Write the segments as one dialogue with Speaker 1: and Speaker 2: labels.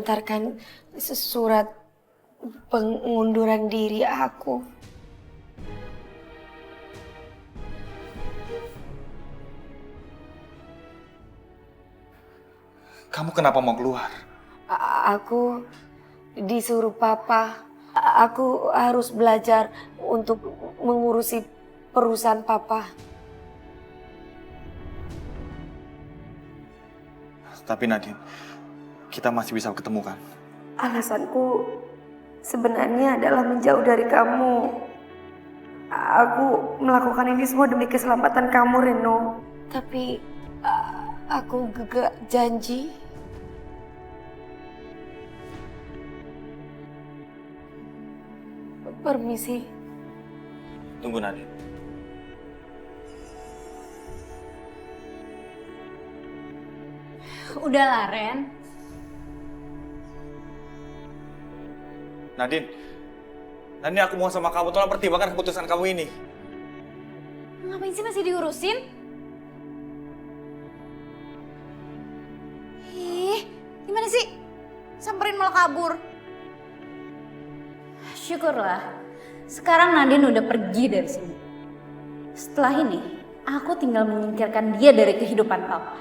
Speaker 1: mengantarkan surat pengunduran diri aku.
Speaker 2: Kamu kenapa mau keluar?
Speaker 1: Aku disuruh papa. Aku harus belajar untuk mengurusi perusahaan papa.
Speaker 2: Tapi Nadine, kita masih bisa ketemu kan?
Speaker 1: Alasanku sebenarnya adalah menjauh dari kamu. Aku melakukan ini semua demi keselamatan kamu, Reno. Tapi aku gak janji. Permisi.
Speaker 2: Tunggu Nadine.
Speaker 3: Udahlah, Ren.
Speaker 2: Nadine, Nadine aku mau sama kamu, tolong pertimbangkan keputusan kamu ini.
Speaker 3: Ngapain sih masih diurusin? Ih, gimana sih? Samperin malah kabur. Syukurlah, sekarang Nadine udah pergi dari sini. Setelah ini, aku tinggal menyingkirkan dia dari kehidupan papa.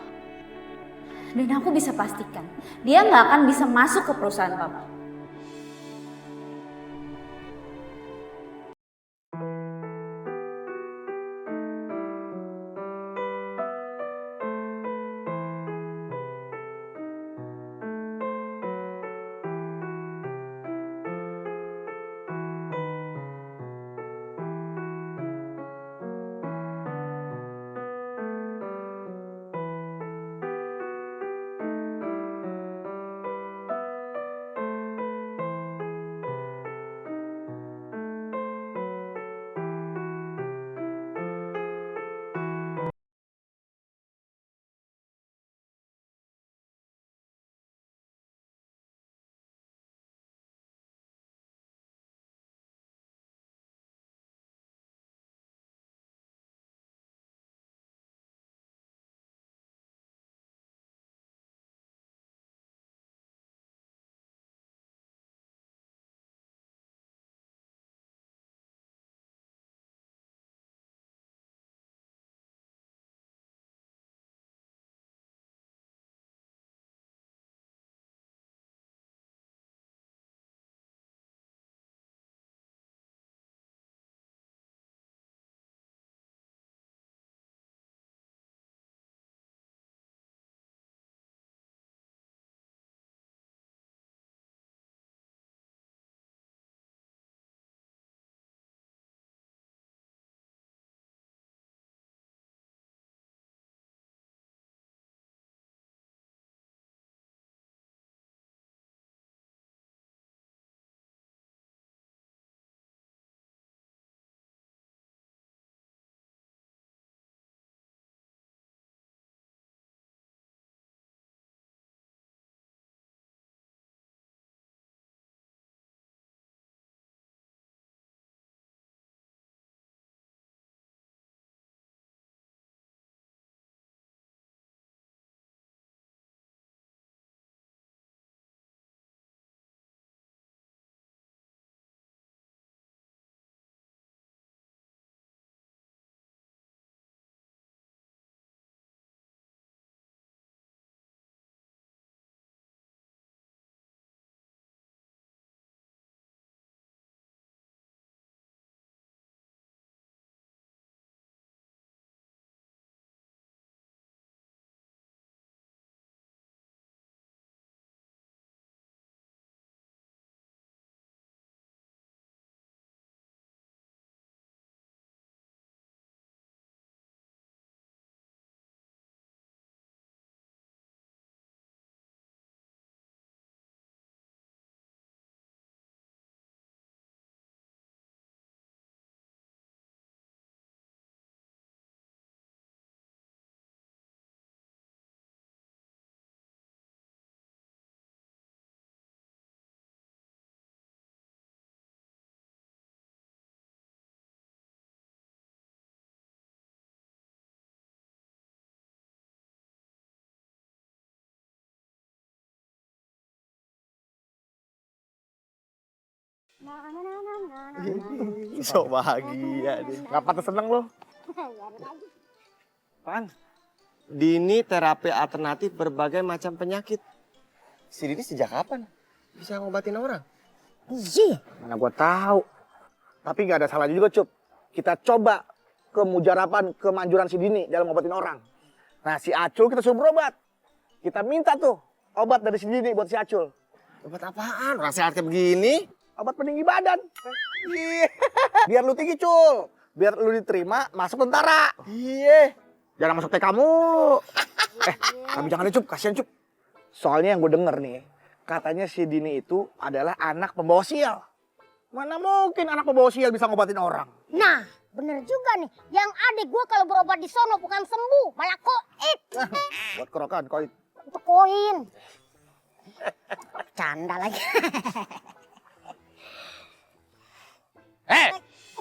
Speaker 3: Dan aku bisa pastikan, dia nggak akan bisa masuk ke perusahaan papa.
Speaker 4: So bahagia deh. Gak patah seneng lo. Apaan? Dini terapi alternatif berbagai macam penyakit. Si Dini sejak kapan bisa ngobatin orang?
Speaker 5: Iya.
Speaker 4: Mana gua tahu. Tapi nggak ada salah juga, Cup. Kita coba kemujaraban, kemanjuran si Dini dalam ngobatin orang. Nah, si Acul kita suruh berobat. Kita minta tuh obat dari si Dini buat si Acul. Obat apaan? Orang sehat kayak begini, obat peninggi badan. Iya. Biar lu tinggi, Cul. Biar lu diterima masuk tentara. Iya. Jangan masuk TK kamu. Tapi jangan deh, Cup. Kasian, Cup. Soalnya yang gue denger nih, katanya si Dini itu adalah anak pembawa sial. Mana mungkin anak pembawa sial bisa ngobatin orang?
Speaker 5: Nah, bener juga nih. Yang adik gue kalau berobat di sono bukan sembuh, malah koit.
Speaker 4: Buat kerokan, koit.
Speaker 5: Untuk koin. Canda lagi.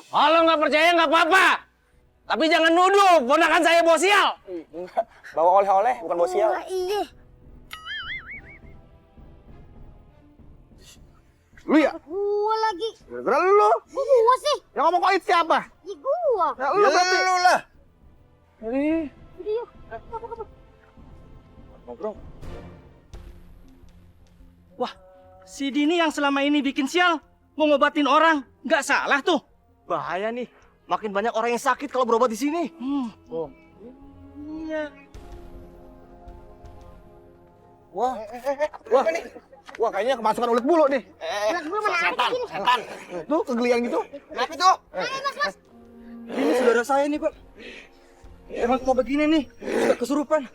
Speaker 6: Kalau nggak percaya nggak apa-apa. Tapi jangan nuduh ponakan saya bawa sial.
Speaker 4: Bawa oleh-oleh, bukan bawa sial.
Speaker 5: Wah, iya.
Speaker 4: Lu ya?
Speaker 5: Gua lagi.
Speaker 4: Gara-gara lu.
Speaker 5: Gua sih.
Speaker 4: Yang ngomong koit siapa?
Speaker 5: Ya gua.
Speaker 4: Ya lu berarti.
Speaker 2: Lu lah.
Speaker 5: Iya.
Speaker 4: Ngobrol.
Speaker 6: Wah, si Dini yang selama ini bikin sial mau ngobatin orang, nggak salah tuh.
Speaker 4: Bahaya nih. Makin banyak orang yang sakit kalau berobat di sini. Oh.
Speaker 6: Iya.
Speaker 4: Wah. Wah. Wah, kayaknya kemasukan ulet bulu nih.
Speaker 5: Ulat bulu mana ada di sini?
Speaker 4: Setan. Tuh, kegelian gitu.
Speaker 2: Kenapa itu?
Speaker 6: Ini saudara saya nih, Pak. Emang mau begini nih, suka kesurupan.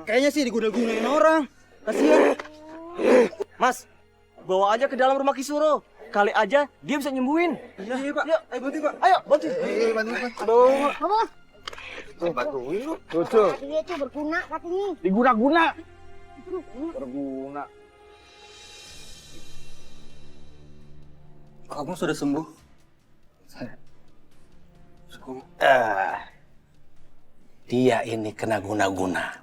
Speaker 6: Kayaknya sih diguna-gunain orang. Kasihan. Mas, bawa aja ke dalam rumah Kisuro. Kali aja dia bisa nyembuhin. Iya, Pak. Yuk, ayo bantu, Pak. Ayo, bantu.
Speaker 4: Bantuin.
Speaker 6: Aduh.
Speaker 5: Apa?
Speaker 4: Bantuin lu. Tuh.
Speaker 5: Dia itu berguna katanya.
Speaker 4: Diguna-guna. Berguna.
Speaker 6: Kamu sudah sembuh?
Speaker 7: Dia ini kena guna-guna.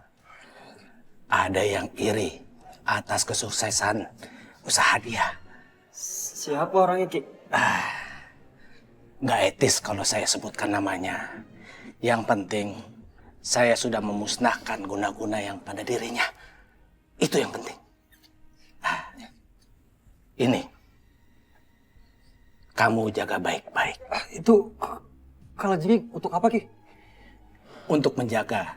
Speaker 7: Ada yang iri atas kesuksesan usaha dia.
Speaker 6: Siapa orangnya, Ki?
Speaker 7: Nggak etis kalau saya sebutkan namanya. Yang penting, saya sudah memusnahkan guna-guna yang pada dirinya. Itu yang penting. Ini. Kamu jaga baik-baik.
Speaker 6: Itu kalau jadi untuk apa, Ki?
Speaker 7: Untuk menjaga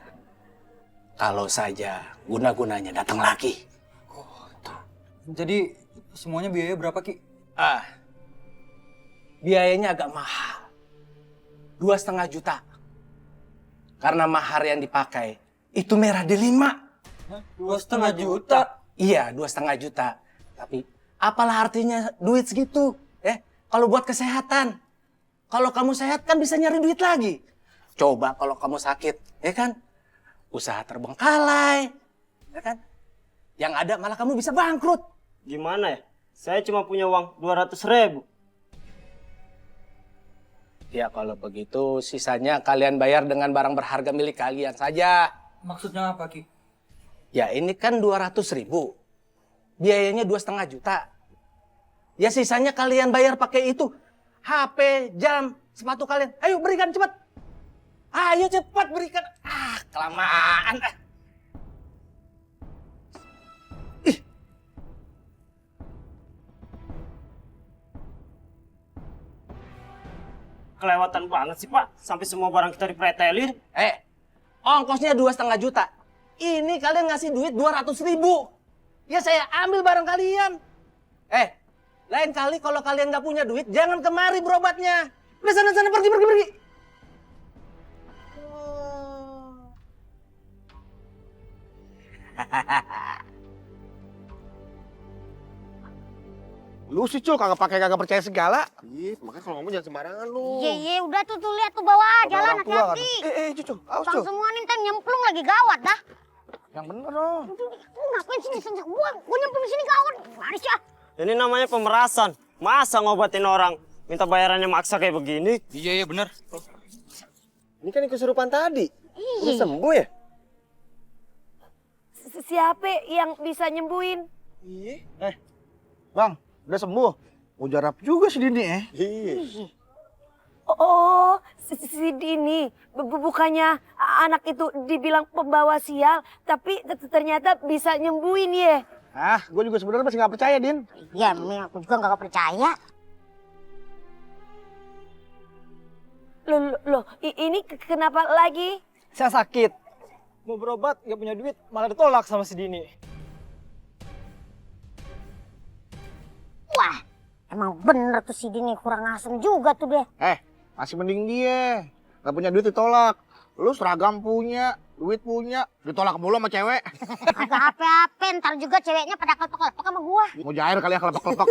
Speaker 7: kalau saja guna-gunanya datang lagi.
Speaker 6: Jadi semuanya biaya berapa, Ki?
Speaker 7: Biayanya agak mahal. 2,5 juta. Karena mahar yang dipakai itu merah delima.
Speaker 6: 2,5 juta?
Speaker 7: Iya, 2,5 juta. Tapi apalah artinya duit segitu? Kalau buat kesehatan. Kalau kamu sehat kan bisa nyari duit lagi. Coba kalau kamu sakit, ya kan? Usaha terbengkalai, ya kan? Yang ada malah kamu bisa bangkrut.
Speaker 8: Gimana ya? Saya cuma punya uang 200.000.
Speaker 7: Ya kalau begitu sisanya kalian bayar dengan barang berharga milik kalian saja.
Speaker 6: Maksudnya apa, Ki?
Speaker 7: Ya ini kan 200.000. Biayanya 2,5 juta. Ya sisanya kalian bayar pakai itu. HP, jam, sepatu kalian. Ayo berikan cepat. Ayo cepat berikan. Kelamaan.
Speaker 8: Kelewatan banget sih, Pak. Sampai semua barang kita dipretelin.
Speaker 7: Ongkosnya 2,5 juta. Ini kalian ngasih duit 200.000. Ya saya ambil barang kalian. Lain kali kalau kalian nggak punya duit, jangan kemari berobatnya. Udah sana pergi.
Speaker 4: Lu sih, Cul, kagak percaya segala. Iya, makanya kalau ngomong jangan sembarangan lu.
Speaker 5: Iya, udah tuh lihat tuh bawah jalan
Speaker 4: Orang tua kan.
Speaker 5: hati-hati.
Speaker 4: Cucu, awas,
Speaker 5: Bang
Speaker 4: Cul.
Speaker 5: semua nih ntar nyemplung lagi gawat dah.
Speaker 4: Yang bener dong.
Speaker 5: Lu ngapain sini? Gua nyemplung sini gawat. Maris ya.
Speaker 8: Ini namanya pemerasan. Masa ngobatin orang minta bayarannya maksa kayak begini?
Speaker 2: Iya bener.
Speaker 4: Ini kan yang kesurupan tadi. Udah sembuh ya?
Speaker 1: Siapa yang bisa nyembuhin?
Speaker 4: Iya. Bang, udah sembuh. Mujarab juga si Dini ya.
Speaker 1: Oh, si Dini. Bukannya anak itu dibilang pembawa sial, tapi ternyata bisa nyembuhin ya.
Speaker 4: Ah, gue juga sebenarnya masih nggak percaya, Din.
Speaker 5: Ya, aku juga nggak percaya.
Speaker 1: Loh, ini kenapa lagi?
Speaker 6: Saya sakit. Mau berobat, gak punya duit, malah ditolak sama si Dini.
Speaker 5: Wah, emang bener tuh si Dini kurang asem juga tuh deh.
Speaker 4: Masih mending dia. Nggak punya duit ditolak. Lu seragam punya, duit punya, ditolak mulu sama cewek.
Speaker 5: Agak apa-apa, ntar juga ceweknya pada kelepek-kelepek sama gua.
Speaker 4: Mau jair kali ya kelepek-kelepek.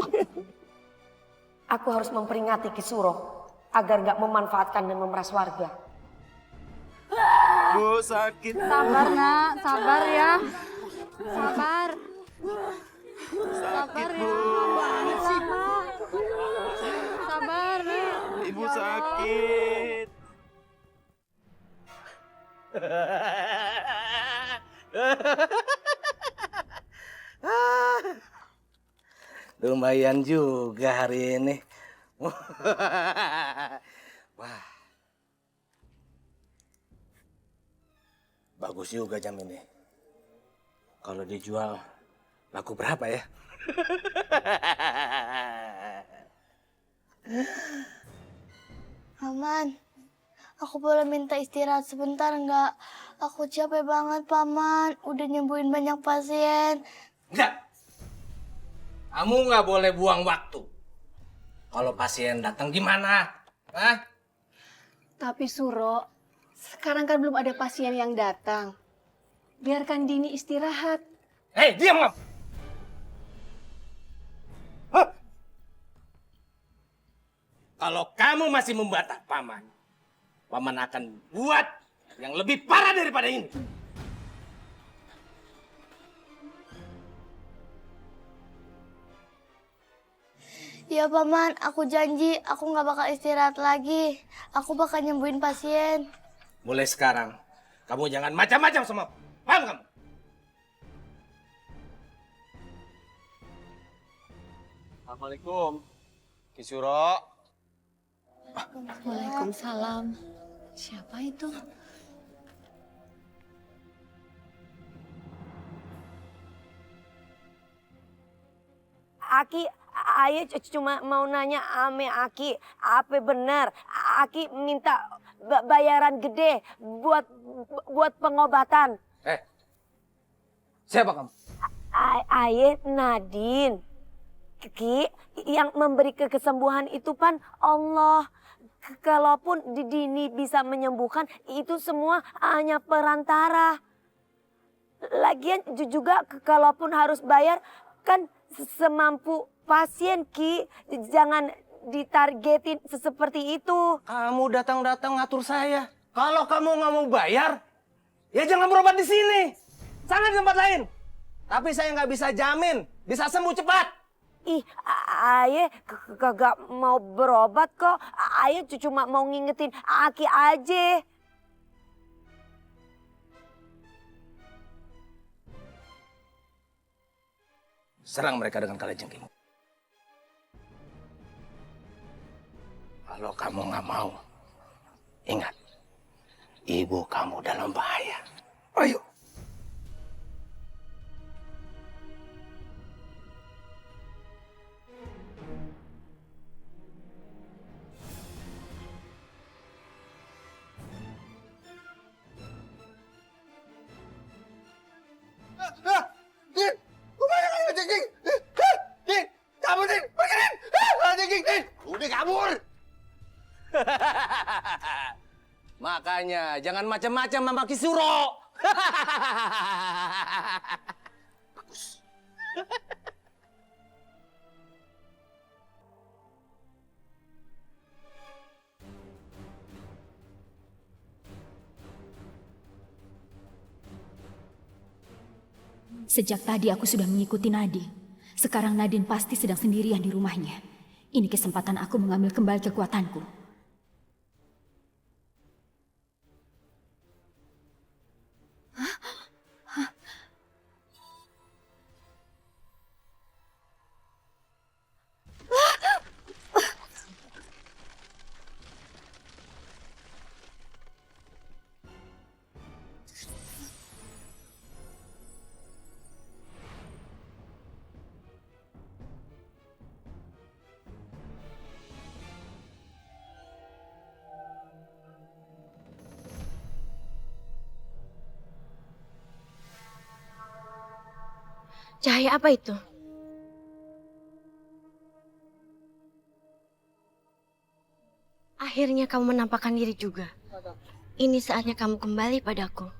Speaker 1: Aku harus memperingati Ki Suro agar nggak memanfaatkan dan memeras warga.
Speaker 2: Bu, sakit.
Speaker 3: Sabar nak, sabar ya. Sabar. Sabar ya. Sabar nak.
Speaker 2: Ibu sakit.
Speaker 7: Lumayan juga hari ini. Wah. Bagus juga jam ini. Kalau dijual, laku berapa ya?
Speaker 9: Paman, aku boleh minta istirahat sebentar nggak? Aku capek banget, Paman. Udah nyembuhin banyak pasien.
Speaker 7: Enggak. Kamu nggak boleh buang waktu. Kalau pasien datang gimana? Hah?
Speaker 10: Tapi Suro, sekarang kan belum ada pasien yang datang. Biarkan Dini istirahat.
Speaker 7: Hei, diam kamu! Hah? Kalau kamu masih membantah Paman, Paman akan buat yang lebih parah daripada ini.
Speaker 9: Ya Paman, aku janji aku nggak bakal istirahat lagi. Aku bakal nyembuhin pasien.
Speaker 7: Mulai sekarang, kamu jangan macam-macam sama aku. Paham kamu?
Speaker 2: Assalamualaikum. Ki Suro.
Speaker 10: Waalaikumsalam. Siapa itu?
Speaker 1: Aki, Ayo cuma mau nanya ame Aki, apa benar Aki minta bayaran gede buat pengobatan?
Speaker 7: Siapa kamu?
Speaker 1: Aye Nadine. Ki, yang memberi kesembuhan itu kan Allah. Kalaupun Dini bisa menyembuhkan, itu semua hanya perantara. Lagian juga kalaupun harus bayar, kan semampu pasien Ki. Jangan ditargetin seperti itu.
Speaker 7: Kamu datang-datang ngatur saya. Kalau kamu nggak mau bayar, ya jangan berobat di sini. Sana di tempat lain. Tapi saya nggak bisa jamin bisa sembuh cepat.
Speaker 1: Ih, Aye kagak mau berobat kok. Aye cuma mau ngingetin Aki aja.
Speaker 7: Serang mereka dengan kalajengking. Kalau kamu nggak mau, ingat, ibu kamu dalam bahaya. Ayo.
Speaker 4: Din, kemana kamu kalajengking? Din, kabur Din, pergi Din. Kalajengking Din, udah kabur.
Speaker 7: Makanya jangan macam-macam sama Ki Suro. Bagus.
Speaker 3: Sejak tadi aku sudah mengikuti Nadine. Sekarang Nadine pasti sedang sendirian di rumahnya. Ini kesempatan aku mengambil kembali kekuatanku.
Speaker 1: Cahaya apa itu? Akhirnya kamu menampakkan diri juga. Ini saatnya kamu kembali padaku.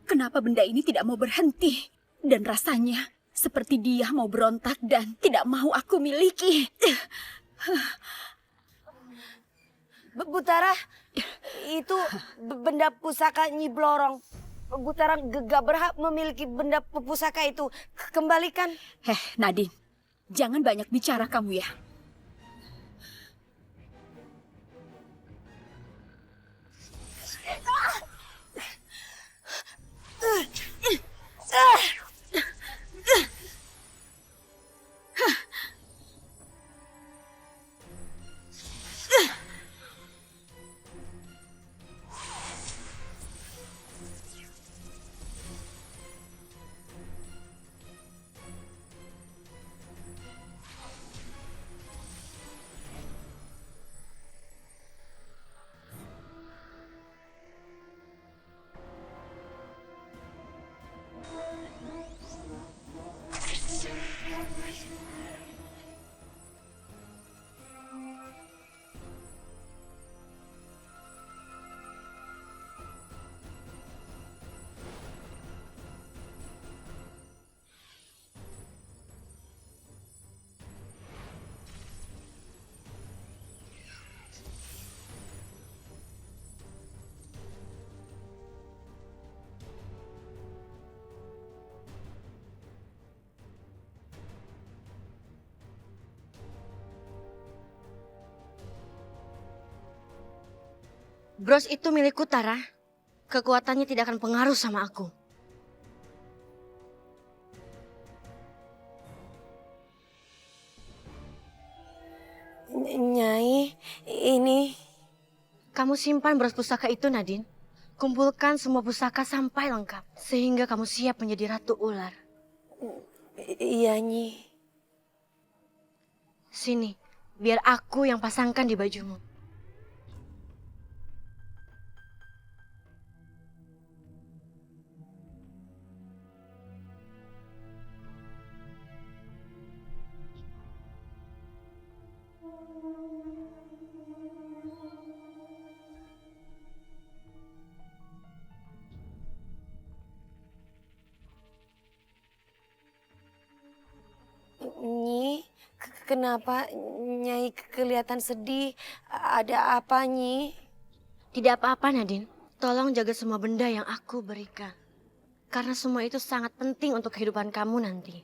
Speaker 3: Kenapa benda ini tidak mau berhenti? Dan rasanya seperti dia mau berontak dan tidak mau aku miliki.
Speaker 1: Butara, itu benda pusaka Nyi Blorong. Butara gak berhak memiliki benda pusaka itu. Kembalikan.
Speaker 3: Nadine, jangan banyak bicara kamu ya.
Speaker 1: Bros itu milikku, Tara. Kekuatannya tidak akan pengaruh sama aku. Nyai, ini... Kamu simpan bros pusaka itu, Nadine. Kumpulkan semua pusaka sampai lengkap. Sehingga kamu siap menjadi Ratu Ular. Iya, Nyi. Sini, biar aku yang pasangkan di bajumu. Nyi, kenapa Nyai kelihatan sedih? Ada apa, Nyi? Tidak apa-apa, Nadine. Tolong jaga semua benda yang aku berikan. Karena semua itu sangat penting untuk kehidupan kamu nanti.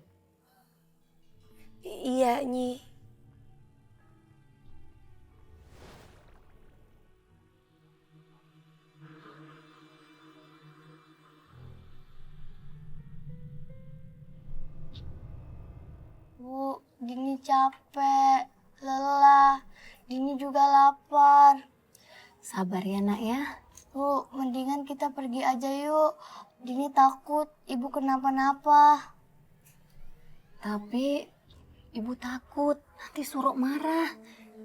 Speaker 1: Iya, Nyi.
Speaker 9: Bu, Dini capek, lelah. Dini juga lapar.
Speaker 3: Sabar ya nak ya.
Speaker 9: Bu, mendingan kita pergi aja yuk. Dini takut ibu kenapa-napa.
Speaker 3: Tapi ibu takut nanti Suro marah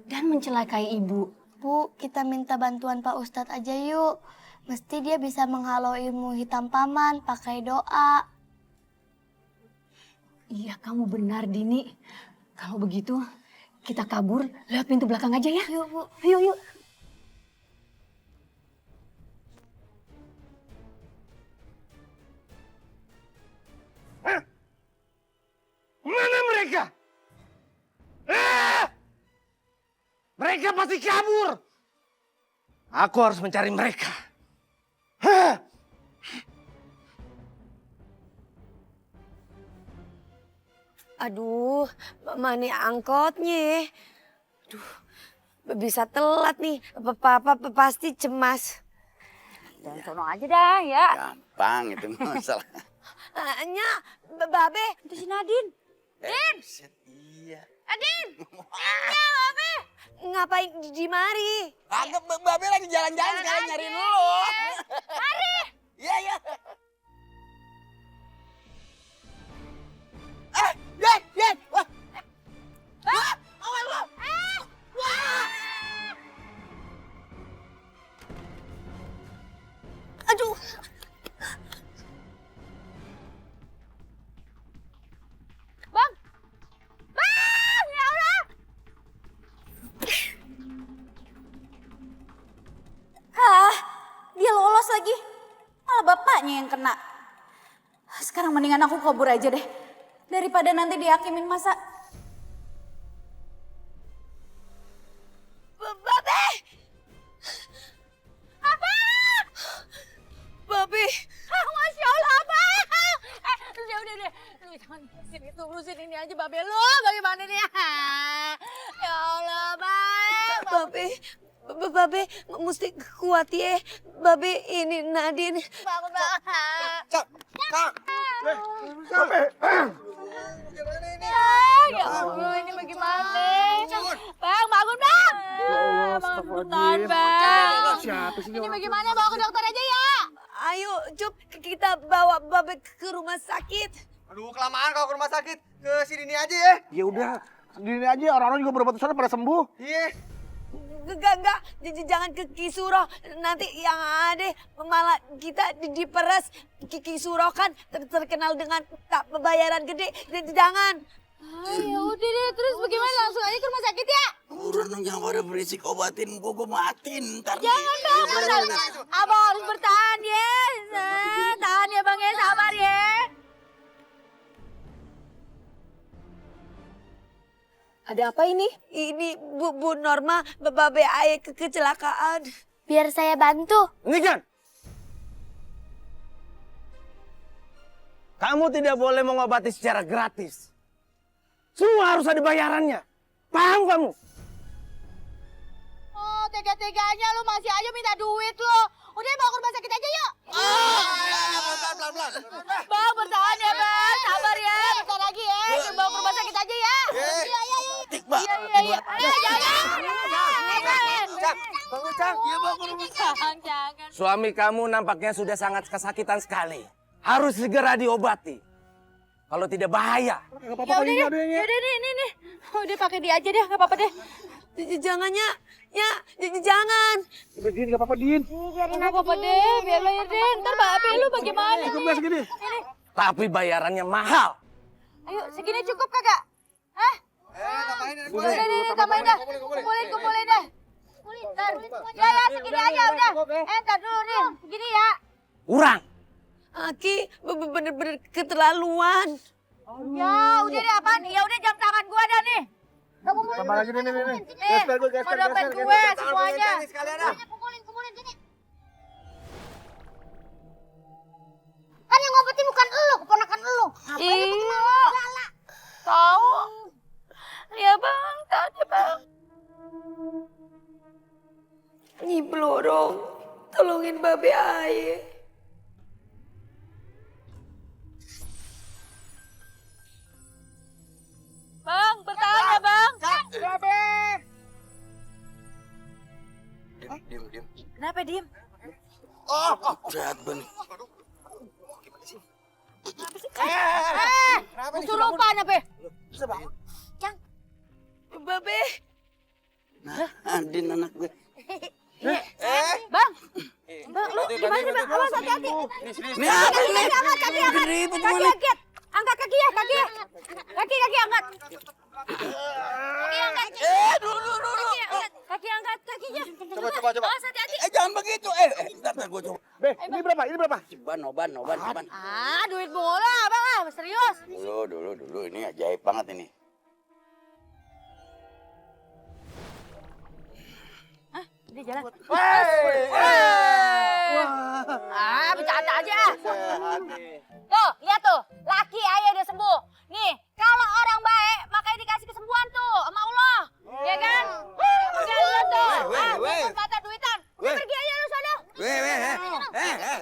Speaker 3: dan mencelakai ibu.
Speaker 9: Bu, kita minta bantuan Pak Ustadz aja yuk. Mesti dia bisa menghalau ilmu hitam paman pakai doa.
Speaker 3: Iya, kamu benar, Dini. Kalau begitu, kita kabur lewat pintu belakang aja ya.
Speaker 9: Yuk, Bu.
Speaker 3: Yuk.
Speaker 4: Mana mereka? Mereka pasti kabur. Aku harus mencari mereka.
Speaker 1: Aduh, mana angkotnya? Aduh, bisa telat nih. Papa pasti cemas.
Speaker 3: Dan sono aja dah ya.
Speaker 11: Gampang itu masalah.
Speaker 1: Nya, Babe.
Speaker 3: Itu si Nadine.
Speaker 11: Din! Iya.
Speaker 1: Adin! Iya, Babe. Ngapain di mari?
Speaker 11: Babe lagi jalan-jalan sekalian nyariin lu.
Speaker 1: Mari!
Speaker 11: Iya.
Speaker 3: Sekarang mendingan aku kabur aja deh. Daripada nanti dihakimin masa.
Speaker 1: Babe! Abang! Babe! Masya Allah, Abang! Udah. Lu jangan sini, urusin ini aja, Babe. Lu bagaimana nih? Ya Allah, Babe. Babe, mesti kuat ya. Babe, ini Nadine. Bangun, Bang. Ya Allah, ini bagaimana? Bang, bangun, Bang. Bangun, Bang. Ini bagaimana? Bawa ke dokter aja ya. Ayo, Cup, kita bawa Babe ke rumah sakit.
Speaker 6: Aduh, kelamaan kalau ke rumah sakit. Ke sini aja ya.
Speaker 4: Ya udah, sendiri aja orang-orang juga berobat di sana pada sembuh.
Speaker 6: Iya.
Speaker 1: Enggak. Jangan ke Kisuro. Nanti yang ada malah kita diperes. Kisuro kan terkenal dengan bayaran gede. Jangan. Ya udah deh, terus bagaimana? Langsung aja ke rumah sakit ya?
Speaker 11: Udah dong, jangan pada berisik, obatin gue matiin ntar.
Speaker 1: Jangan Bang, Abang harus bertahan ya. Tahan ya Bang ya, sabar ya. Ada apa ini? Ini Bu Norma, Babe Aye kecelakaan.
Speaker 9: Biar saya bantu.
Speaker 7: Hentikan! Kamu tidak boleh mengobati secara gratis. Semua harus ada bayarannya. Paham kamu?
Speaker 1: Oh, tega-teganya lu masih aja minta duit lu. Udah bawa ke rumah sakit aja yuk.
Speaker 6: Pelan-pelan.
Speaker 1: Bang, bertahan ya Bang. Sabar ya. Bentar lagi ya. Bawa ke rumah sakit aja ya. Iya.
Speaker 11: Tik, Mbak.
Speaker 1: Iya. Jangan.
Speaker 6: Bangun, Cang.
Speaker 11: Iya, bawa ke rumah sakit.
Speaker 1: Jangan.
Speaker 7: Suami kamu nampaknya sudah sangat kesakitan sekali. Harus segera diobati. Kalau tidak bahaya.
Speaker 1: Ya udah nih. Udah pakai dia aja deh, nggak apa-apa deh. Jangannya, ya jangan.
Speaker 4: Din, gak apa-apa, Din.
Speaker 1: Nggak apa-apa deh, biar bayar deh. Ntar Babe lu bagaimana nih?
Speaker 4: Segini.
Speaker 7: Tapi bayarannya mahal.
Speaker 1: Ayo, segini cukup kagak? Hah?
Speaker 6: Tambahin ini.
Speaker 1: Udah, tambahin dah. Kumpulin dah. Ntar, ya, segini aja udah. Ntar dulu nih, segini ya.
Speaker 7: Kurang.
Speaker 1: Aki, bener-bener keterlaluan. Ya, udah deh apaan? Ya udah jam tangan gua dah nih.
Speaker 4: Tambah lagi nih.
Speaker 1: Nih, mau dompet gue semuanya.
Speaker 6: Sekalian dah.
Speaker 5: Kumpulin sini. Kan yang ngobatin bukan elu, keponakan elu.
Speaker 1: Iya. Tahu. Ya Bang, tahu deh Bang. Nyi Blorong, tolongin Babe Aye. Bang, bertahan ya Bang.
Speaker 11: Diam.
Speaker 1: Kenapa diem?
Speaker 11: Jahat banget.
Speaker 1: Kesurupan apa? Cang. Babe.
Speaker 11: Nah, Andin anak gue.
Speaker 1: Bang, lu gimana sih Bang? Awas hati-hati.
Speaker 11: Ini apa ini? Bikin ribut
Speaker 1: Kaki
Speaker 11: mana?
Speaker 1: angkat. Angkat kaki ya, kaki angkat. Kaki angkat.
Speaker 11: Dulu.
Speaker 1: Kaki angkat kakinya.
Speaker 6: Coba.
Speaker 1: Awas hati-hati.
Speaker 11: Jangan begitu. Bentar gue coba.
Speaker 4: Be, ini berapa?
Speaker 11: Ceban.
Speaker 1: Ah, duit bola Bang, serius.
Speaker 11: Dulu. Ini ajaib banget ini.
Speaker 1: Dia jalan. Bercanda aja. Tuh, lihat tuh. Laki Ayah udah sembuh. Nih, kalau orang baik makanya dikasih kesembuhan tuh sama Allah. Ya kan? Udah lihat tuh. Kata duitan. Udah pergi aja lu sono.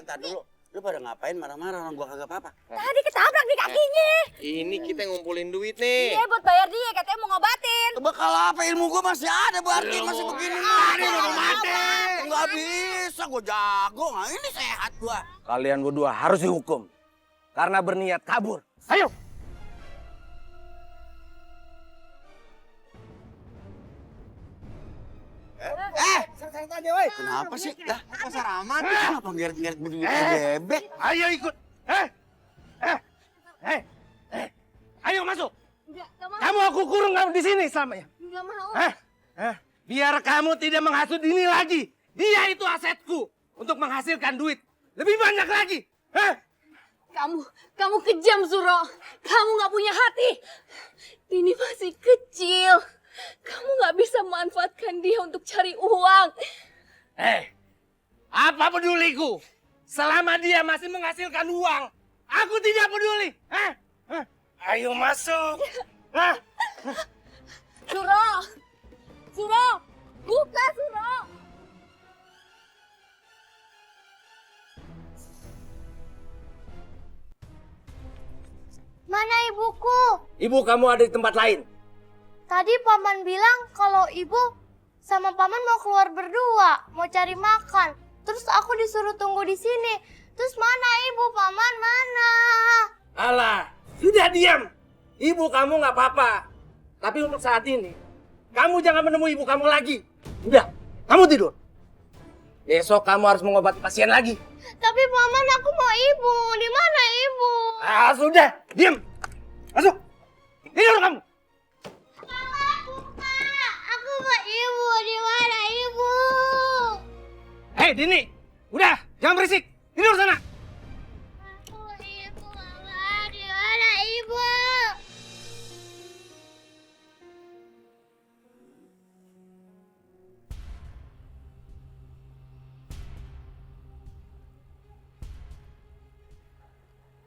Speaker 11: Entar dulu. Lu pada ngapain marah-marah, orang gua kagak apa-apa.
Speaker 1: Tadi ketabrak di kakinya.
Speaker 2: Ini kita ngumpulin duit nih.
Speaker 1: Iya, buat bayar dia katanya mau ngobatin.
Speaker 11: Bekal apa, ilmu gua masih ada berarti, masih begini. Mau mati. Nggak bisa, gua jago. Nah, ini sehat gua.
Speaker 7: Kalian berdua harus dihukum. Karena berniat kabur. Ayo!
Speaker 11: Kenapa sih? Lah, pasar aman. Kenapa ngeret-ngeret begini bebek?
Speaker 7: Ayo ikut. Ayo masuk. Kamu aku kurung kamu di sini selamanya.
Speaker 1: Enggak mau.
Speaker 7: Biar kamu tidak menghasut ini lagi. Dia itu asetku untuk menghasilkan duit lebih banyak lagi.
Speaker 10: Kamu kejam, Suro. Kamu nggak punya hati. Ini masih kecil. Kamu nggak bisa memanfaatkan dia untuk cari uang.
Speaker 7: Apa peduliku? Selama dia masih menghasilkan uang, aku tidak peduli. Ayo masuk.
Speaker 10: Suro! Suro! Buka, Suro!
Speaker 9: Mana ibuku?
Speaker 7: Ibu kamu ada di tempat lain.
Speaker 9: Tadi paman bilang kalau ibu sama paman mau keluar berdua, mau cari makan. Terus aku disuruh tunggu di sini. Terus mana ibu, paman mana?
Speaker 7: Alah, sudah diam. Ibu kamu nggak apa-apa. Tapi untuk saat ini, kamu jangan menemui ibu kamu lagi. Udah, kamu tidur. Besok kamu harus mengobati pasien lagi.
Speaker 9: Tapi paman aku mau ibu. Di mana ibu?
Speaker 7: Ah, sudah, diam. Masuk. Tidur kamu.
Speaker 9: Aku mau ibu. Di mana ibu?
Speaker 7: Hei, Dini. Udah, jangan berisik. Tidur sana.
Speaker 9: Aku mau ibu, mama. Di mana ibu?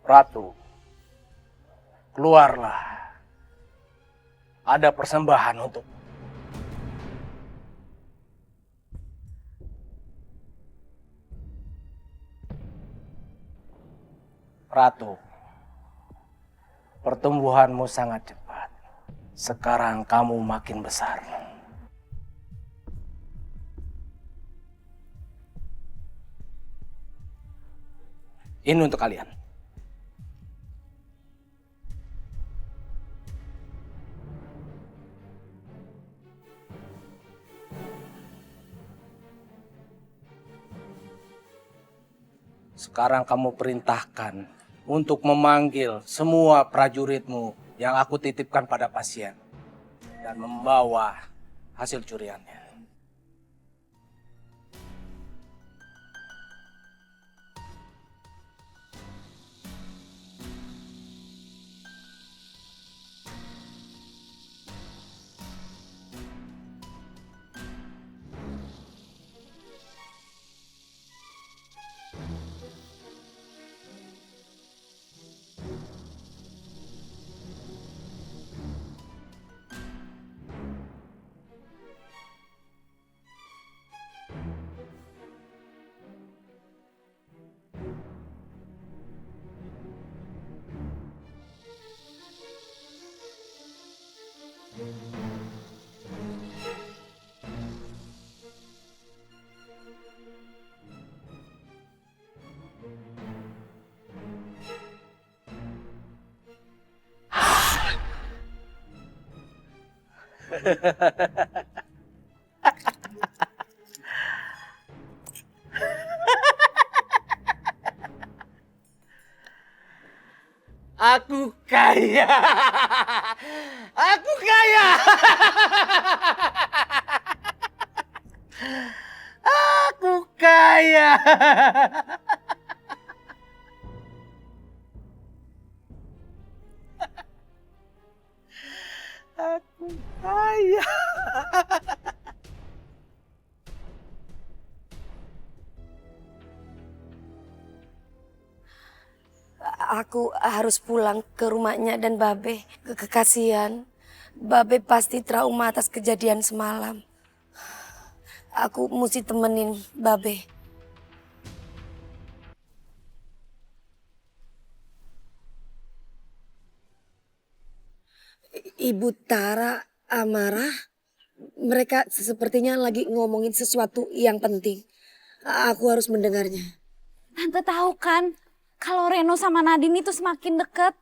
Speaker 7: Ratu, keluarlah. Ada persembahan untuk. Ratu, pertumbuhanmu sangat cepat. Sekarang kamu makin besar. Ini untuk kalian. Sekarang kamu perintahkan untuk memanggil semua prajuritmu yang aku titipkan pada pasien dan membawa hasil curiannya. Aku kaya. Aku kaya. Aku kaya. Aku kaya.
Speaker 1: Aku harus pulang ke rumahnya dan Babe. Kekasihan. Babe pasti trauma atas kejadian semalam. Aku mesti temenin Babe. Ibu Tara, Amarah, mereka sepertinya lagi ngomongin sesuatu yang penting. Aku harus mendengarnya.
Speaker 3: Tante tahu kan, kalau Reno sama Nadine itu semakin deket.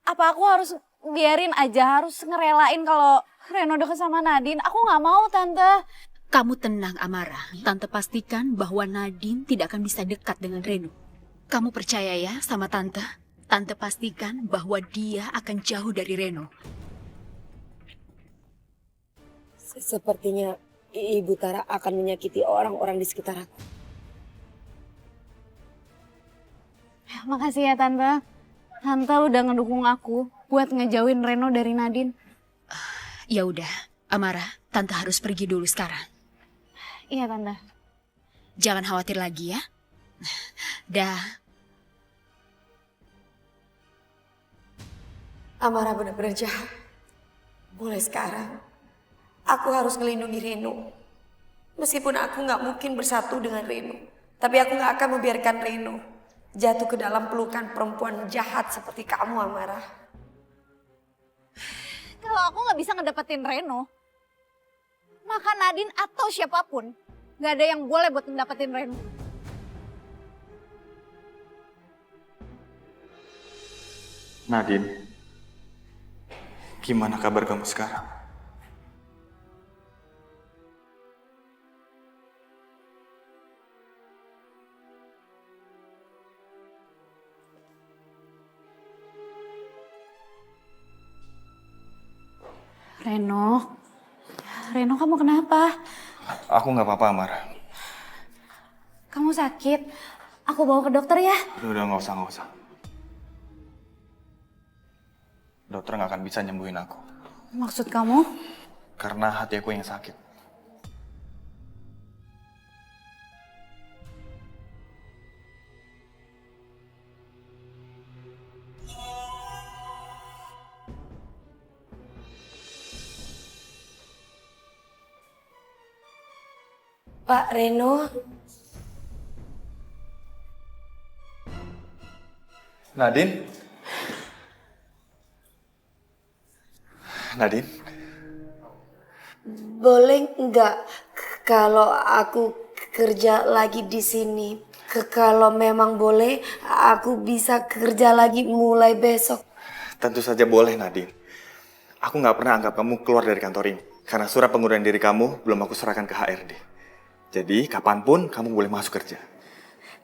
Speaker 3: Apa aku harus biarin aja, harus ngerelain kalau Reno deket sama Nadine? Aku nggak mau, Tante.
Speaker 12: Kamu tenang, Amara. Tante pastikan bahwa Nadine tidak akan bisa dekat dengan Reno. Kamu percaya ya sama Tante? Tante pastikan bahwa dia akan jauh dari Reno.
Speaker 1: Sepertinya Ibu Tara akan menyakiti orang-orang di sekitar aku.
Speaker 3: Makasih ya Tante. Tante udah ngedukung aku buat ngejauhin Reno dari Nadine.
Speaker 12: Ya udah, Amara, Tante harus pergi dulu sekarang.
Speaker 3: Iya Tante.
Speaker 12: Jangan khawatir lagi ya. Dah.
Speaker 1: Amara benar-benar jahat. Mulai sekarang, aku harus ngelindungi Reno. Meskipun aku nggak mungkin bersatu dengan Reno, tapi aku nggak akan membiarkan Reno jatuh ke dalam pelukan perempuan jahat seperti kamu, Amara.
Speaker 3: Kalau aku nggak bisa ngedapetin Reno, maka Nadine atau siapapun nggak ada yang boleh buat ngedapetin Reno.
Speaker 2: Nadine, gimana kabar kamu sekarang?
Speaker 3: Reno kamu kenapa?
Speaker 2: Aku nggak apa-apa, Amara.
Speaker 3: Kamu sakit? Aku bawa ke dokter ya?
Speaker 2: Udah nggak usah. Dokter nggak akan bisa nyembuhin aku.
Speaker 3: Maksud kamu?
Speaker 2: Karena hati aku yang sakit.
Speaker 1: Pak Reno,
Speaker 2: Nadine? Nadine?
Speaker 1: boleh nggak kalau aku kerja lagi di sini? Kalau memang boleh, aku bisa kerja lagi mulai besok.
Speaker 2: Tentu saja boleh, Nadine. Aku nggak pernah anggap kamu keluar dari kantor ini. Karena surat pengunduran diri kamu belum aku serahkan ke HRD. Jadi, kapanpun kamu boleh masuk kerja.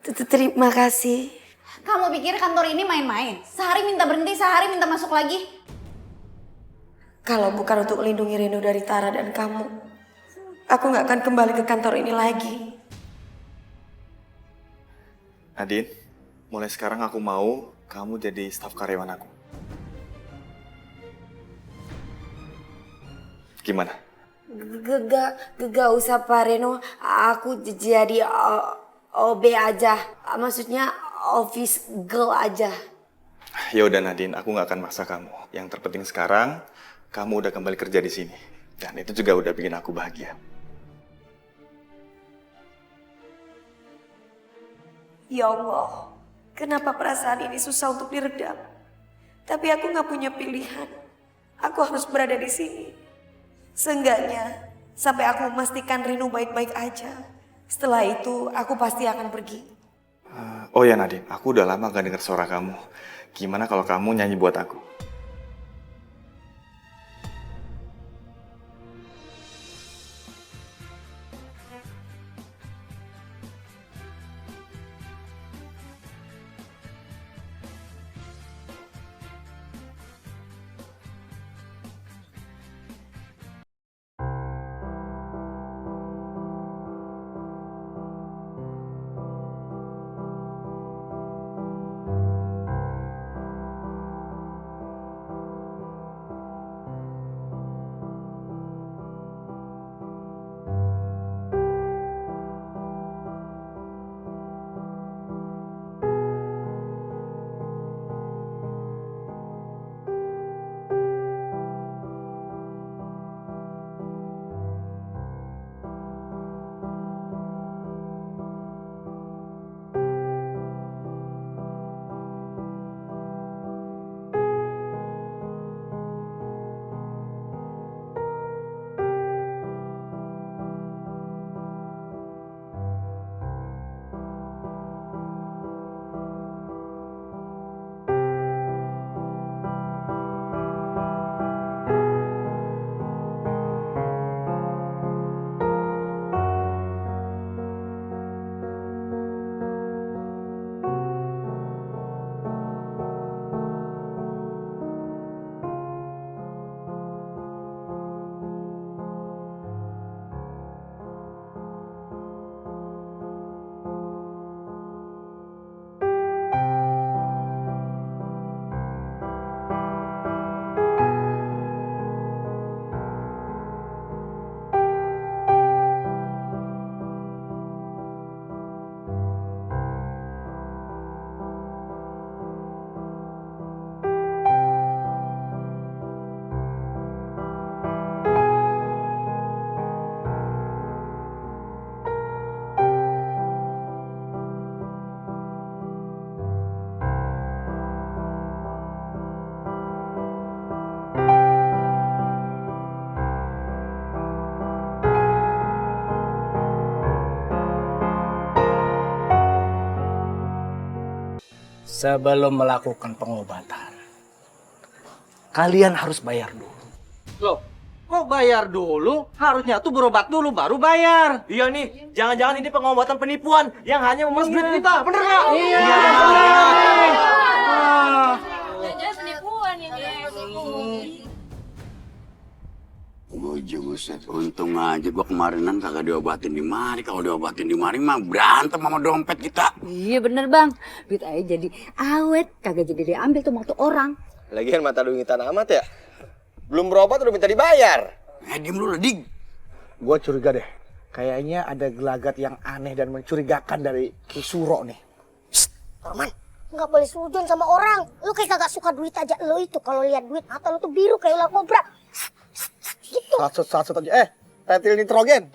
Speaker 1: Terima kasih.
Speaker 3: Kamu pikir kantor ini main-main? Sehari minta berhenti, sehari minta masuk lagi.
Speaker 1: Kalau bukan untuk melindungi Reno dari Tara dan kamu, aku nggak akan kembali ke kantor ini lagi.
Speaker 2: Nadine, mulai sekarang aku mau kamu jadi staf karyawan aku. Gimana?
Speaker 1: Gak usah Pak Reno, aku jadi OB aja. Maksudnya office girl aja.
Speaker 2: Ya udah Nadine, aku nggak akan maksa kamu. Yang terpenting sekarang, kamu udah kembali kerja di sini. Dan itu juga udah bikin aku bahagia.
Speaker 1: Ya Allah, kenapa perasaan ini susah untuk diredam? Tapi aku nggak punya pilihan. Aku harus berada di sini. Seenggaknya, sampai aku memastikan Reno baik-baik aja. Setelah itu, aku pasti akan pergi.
Speaker 2: Oh ya Nadine, aku udah lama gak dengar suara kamu. Gimana kalau kamu nyanyi buat aku?
Speaker 7: sebelum melakukan pengobatan, kalian harus bayar dulu.
Speaker 6: Loh, kok bayar dulu? Harusnya tuh berobat dulu baru bayar.
Speaker 8: Iya nih, jangan-jangan ini pengobatan penipuan yang hanya memeras duit kita, bener nggak?
Speaker 6: Iya.
Speaker 10: Jangan penipuan ini.
Speaker 11: Buset, untung aja gua kemarinan kagak diobatin di mari. Kalau diobatin di mari mah berantem sama dompet kita.
Speaker 13: Iya bener bang, duit aja jadi awet, kagak jadi diambil tuh waktu orang.
Speaker 14: Lagian mata duitan amat ya. Belum berobat udah minta dibayar.
Speaker 11: Diem dulu, Dig.
Speaker 4: Gue curiga deh. Kayaknya ada gelagat yang aneh dan mencurigakan dari Ki Suro nih.
Speaker 5: Paman, nggak boleh sujud sama orang. Lu kayak kagak suka duit aja. Lu itu kalau lihat duit mata lu tuh biru kayak ular kobra. Gitu.
Speaker 4: Satu aja. Petil nitrogen.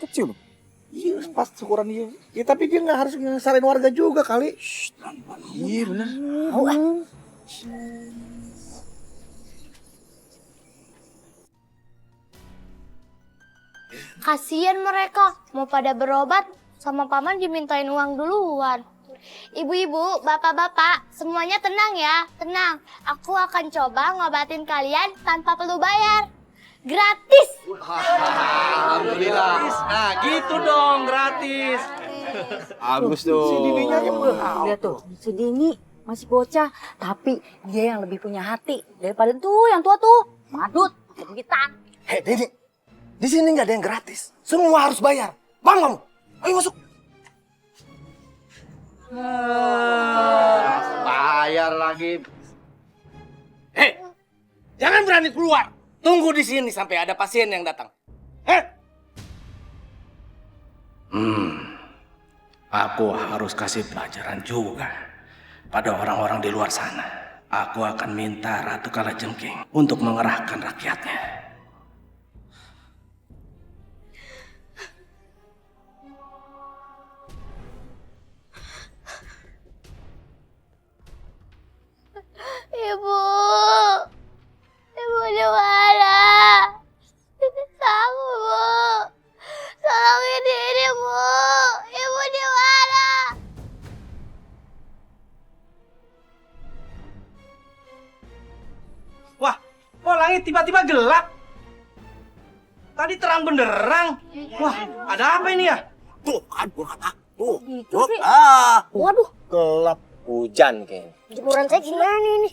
Speaker 4: Kecil. Iya, pas ukuran dia. Ya tapi dia nggak harus ngesarin warga juga kali. Iya bener.
Speaker 9: Kasian mereka, mau pada berobat sama paman dimintain uang duluan. Ibu-ibu, bapak-bapak, semuanya tenang ya, tenang. Aku akan coba ngobatin kalian tanpa perlu bayar. Gratis.
Speaker 6: Alhamdulillah. Nah, gitu dong, gratis.
Speaker 14: Agus tuh.
Speaker 13: Si Dininya aja lihat tuh, si Dini masih bocah, tapi dia yang lebih punya hati daripada tuh yang tua tuh, madut, kita.
Speaker 7: Hei Dini, di sini nggak ada yang gratis. Semua harus bayar. Paham kamu? Ayo masuk.
Speaker 6: Bayar lagi.
Speaker 7: Hei, jangan berani keluar. Tunggu di sini sampai ada pasien yang datang. Aku harus kasih pelajaran juga pada orang-orang di luar sana. Aku akan minta Ratu Kalajengking untuk mengerahkan rakyatnya.
Speaker 9: Ibu di mana? Aku, Bu. Tolongin diri, Bu. Ibu di mana?
Speaker 6: Wah, kok langit tiba-tiba gelap? Tadi terang benderang. Wah, ada apa ini ya?
Speaker 11: Tuh, kan gua kata. Tuh.
Speaker 5: Gitu,
Speaker 11: Tuh.
Speaker 5: Pi. Waduh,
Speaker 14: Gelap. Hujan kayaknya.
Speaker 5: jemuran saya gimana ini?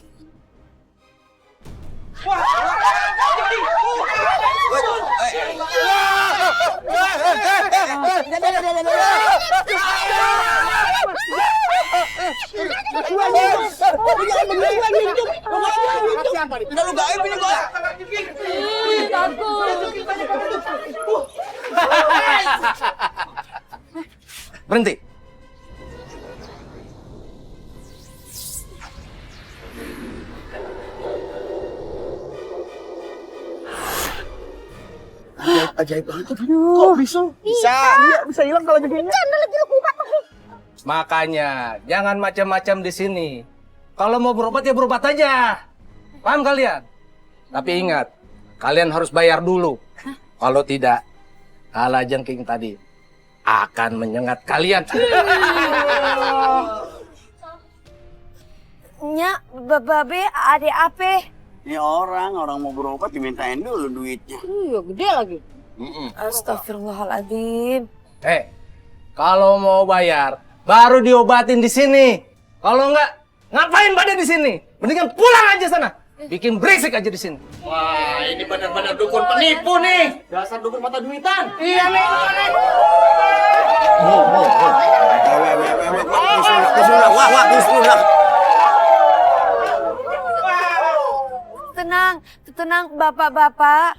Speaker 7: Berhenti.
Speaker 4: Ajaib banget. Kok bisa? Iya, bisa hilang kalau jadinya.
Speaker 7: Makanya jangan macam-macam di sini. Kalau mau berobat ya berobat aja. Paham kalian? Tapi ingat, kalian harus bayar dulu. Kalau tidak, Kalajengking tadi akan menyengat kalian.
Speaker 1: Nya, babe, ada apa?
Speaker 11: Ini orang mau berobat dimintain dulu duitnya.
Speaker 13: Iya, gede lagi.
Speaker 1: Astagfirullahaladzim.
Speaker 7: Kalau mau bayar, baru diobatin di sini. Kalau enggak, ngapain pada di sini? Mendingan pulang aja sana. Bikin berisik aja di sini.
Speaker 6: Wah, ini benar-benar dukun penipu nih. Dasar dukun mata duitan.
Speaker 7: Iya nih.
Speaker 11: Bismillah.
Speaker 1: Tenang bapak-bapak.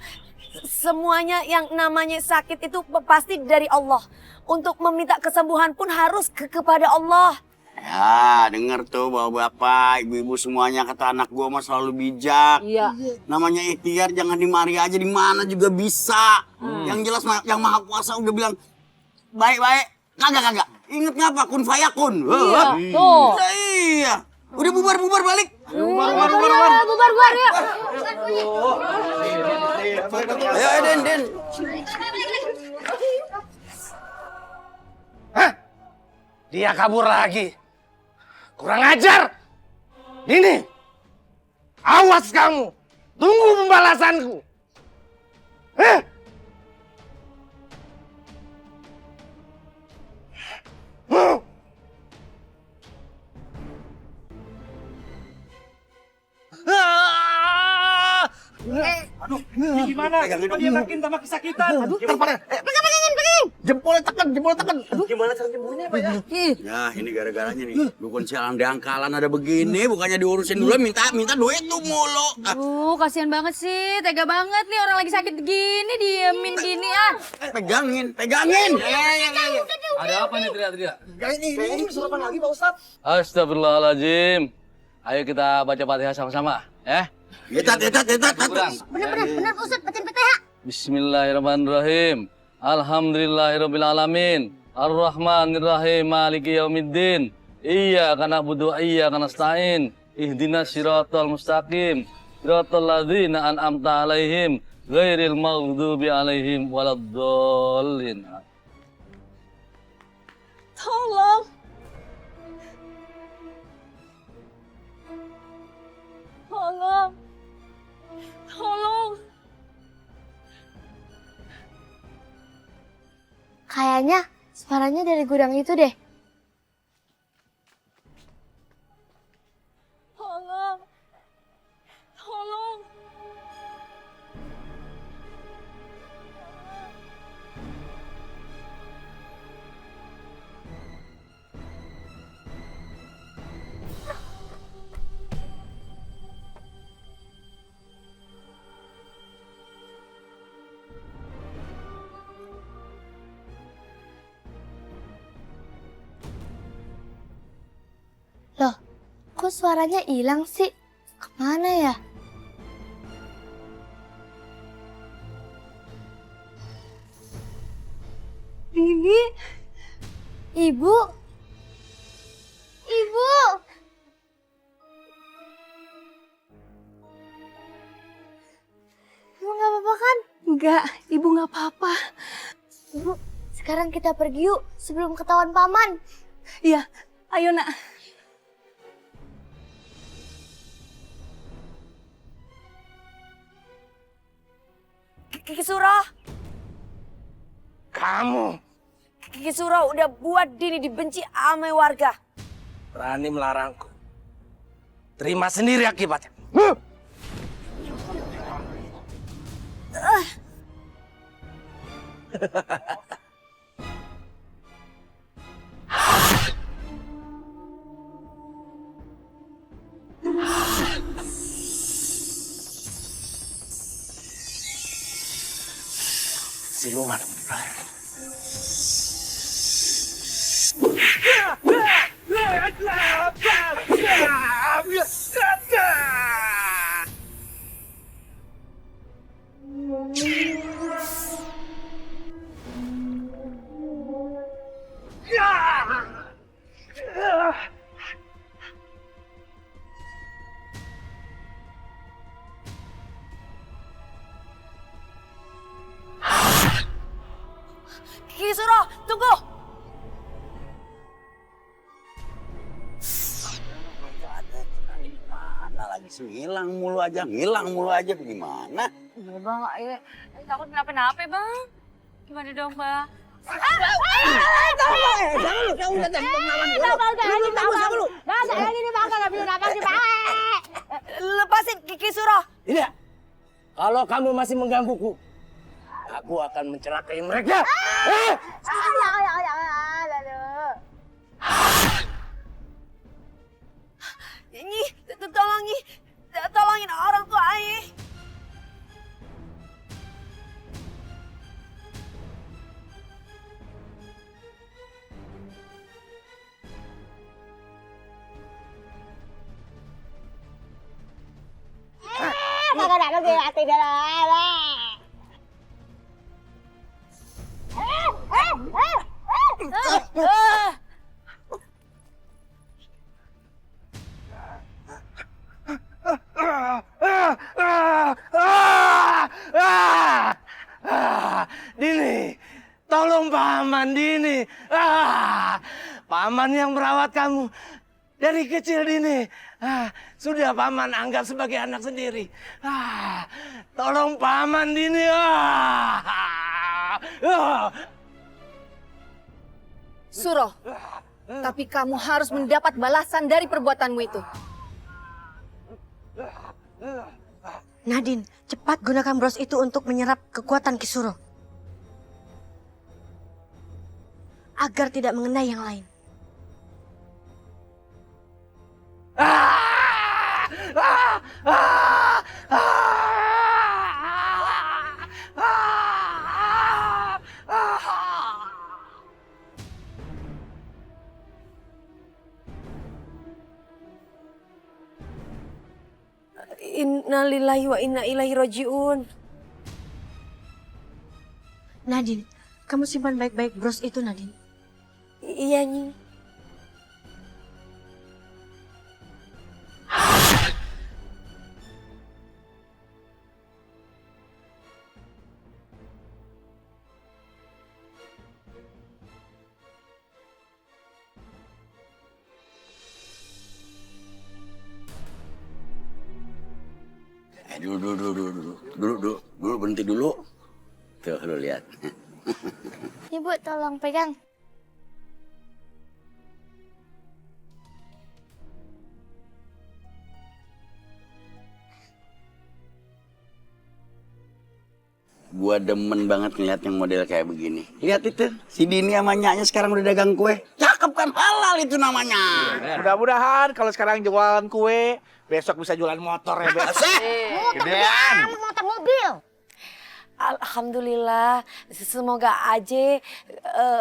Speaker 1: Semuanya yang namanya sakit itu pasti dari Allah. Untuk meminta kesembuhan pun harus kepada Allah.
Speaker 11: Ya, denger tuh bapak-bapak, ibu-ibu semuanya kata anak gua mah selalu bijak.
Speaker 13: Iya.
Speaker 11: Namanya ikhtiar jangan di mari aja, di mana juga bisa. Yang jelas yang Maha Kuasa udah bilang baik-baik, kagak. Ingat ngapa? Kun fayakun.
Speaker 13: Iya, tuh.
Speaker 11: Iya. Udah bubar balik.
Speaker 13: Bubar ya.
Speaker 11: Ayo Den.
Speaker 7: Dia kabur lagi. Kurang ajar! Dini! Awas kamu! Tunggu pembalasanku!
Speaker 6: Aduh, ini gimana? Kok dia makin tambah kesakitan? Aduh,
Speaker 4: Pegangin. Jempolnya tekan.
Speaker 6: Aduh, gimana cara jempolnya, Pak ya?
Speaker 11: Ya, ini gara-garanya nih. Dukun sialan dangkalan ada begini, bukannya diurusin dulu minta duit tuh mulu.
Speaker 3: Aduh, kasihan banget sih. Tega banget nih orang lagi sakit gini, diemin gini ah.
Speaker 11: Pegangin.
Speaker 15: Ada apa nih teriak-teriak?
Speaker 6: Ini kesurupan lagi, Pak Ustadz.
Speaker 15: Astagfirullahaladzim. Ayo kita baca Fatihah sama-sama, ya.
Speaker 11: Etat.
Speaker 5: Bener Pak Ustadz, bacain PTH.
Speaker 15: Bismillahirrahmanirrahim. Alhamdulillahirrabbilalamin. Ar-Rahmanirrahim. Maliki yaumiddin. Iyyaka na'budu wa iyyaka nasta'in. Ihdinas siratal mustaqim. Siratal ladzina an'amta 'alaihim ghairil maghdubi alaihim waladdallin.
Speaker 10: Tolong. Tolong.
Speaker 9: Kayaknya suaranya dari gudang itu deh.
Speaker 10: Tolong.
Speaker 9: Loh, kok suaranya hilang sih? Kemana ya?
Speaker 10: Dini.
Speaker 9: Ibu? Ibu? Ibu nggak apa-apa kan?
Speaker 10: Enggak, Ibu nggak apa-apa.
Speaker 9: Ibu, sekarang kita pergi yuk sebelum ketahuan paman.
Speaker 10: Iya, ayo nak.
Speaker 1: Kiki Suro.
Speaker 7: Kamu
Speaker 1: Kiki Suro udah buat Dini dibenci sama warga.
Speaker 7: berani melarangku. Terima sendiri akibatnya. Siluman.
Speaker 1: Kiki Suro, tunggu.
Speaker 11: Mana lagi sih ngilang mulu aja gimana?
Speaker 3: Ya bang, ayo. Takut kenapa-napa bang. Gimana dong bang?
Speaker 1: Lepasin Kiki Suro.
Speaker 7: Tidak. Kalau kamu masih menggangguku, aku akan mencelakai mereka.
Speaker 1: Nyi, tolongin orang tua Nyi.
Speaker 5: Kagak ada lagi hati dalam.
Speaker 7: Dini, tolong paman Dini. Paman yang merawat kamu. Dari kecil Dini, sudah Paman anggap sebagai anak sendiri. Tolong Paman Dini.
Speaker 12: Suro, tapi kamu harus mendapat balasan dari perbuatanmu itu.
Speaker 1: Nadine, cepat gunakan bros itu untuk menyerap kekuatan Ki Suro. Agar tidak mengenai yang lain. Innalillahi wa inna ilaihi rajiun. Nadine, kamu simpan baik-baik bros itu, Nadine. Iya, Nyi.
Speaker 11: Dulu berhenti dulu. Tuh, lu lihat.
Speaker 9: Ibu tolong pegang.
Speaker 11: Gua demen banget ngeliat yang model kayak begini. Lihat itu, si Dini sama nyaknya sekarang udah dagang kue. Cakep kan, halal itu namanya.
Speaker 4: Mudah-mudahan kalau sekarang jualan kue, besok bisa jualan motor ya, Beb.
Speaker 5: Gedean. Motor mobil.
Speaker 1: Alhamdulillah, semoga aja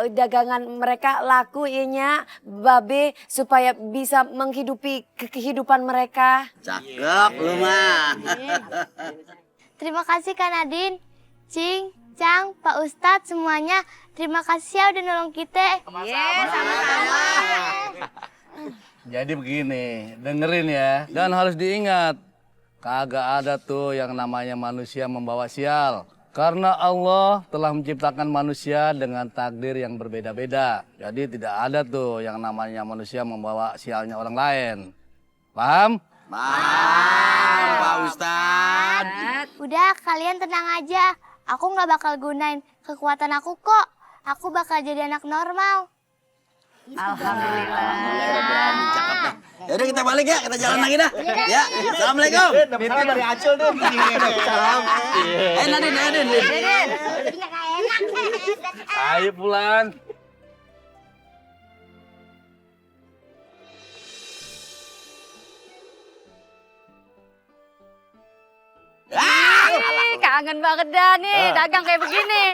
Speaker 1: dagangan mereka laku ya Nya, Babe, supaya bisa menghidupi kehidupan mereka.
Speaker 11: Cakep lu mah.
Speaker 9: Terima kasih Kak Nadine, Cing, Cang, Pak Ustadz semuanya. Terima kasih ya udah nolong kita.
Speaker 1: Sama-sama.
Speaker 15: Jadi begini, dengerin ya. Dan harus diingat, kagak ada tuh yang namanya manusia membawa sial. Karena Allah telah menciptakan manusia dengan takdir yang berbeda-beda. Jadi tidak ada tuh yang namanya manusia membawa sialnya orang lain. Paham?
Speaker 11: Paham, Pak Ustadz.
Speaker 9: Udah, kalian tenang aja. Aku nggak bakal gunain kekuatan aku kok. Aku bakal jadi anak normal.
Speaker 11: Alhamdulillah. Cakep dah. Yaudah kita balik ya, kita jalan lagi dah. Ya, assalamualaikum.
Speaker 4: Salam dari Acul tuh. Salam.
Speaker 11: Nadine.
Speaker 15: Ayo pulang.
Speaker 13: Kangen banget dah nih, dagang kayak begini.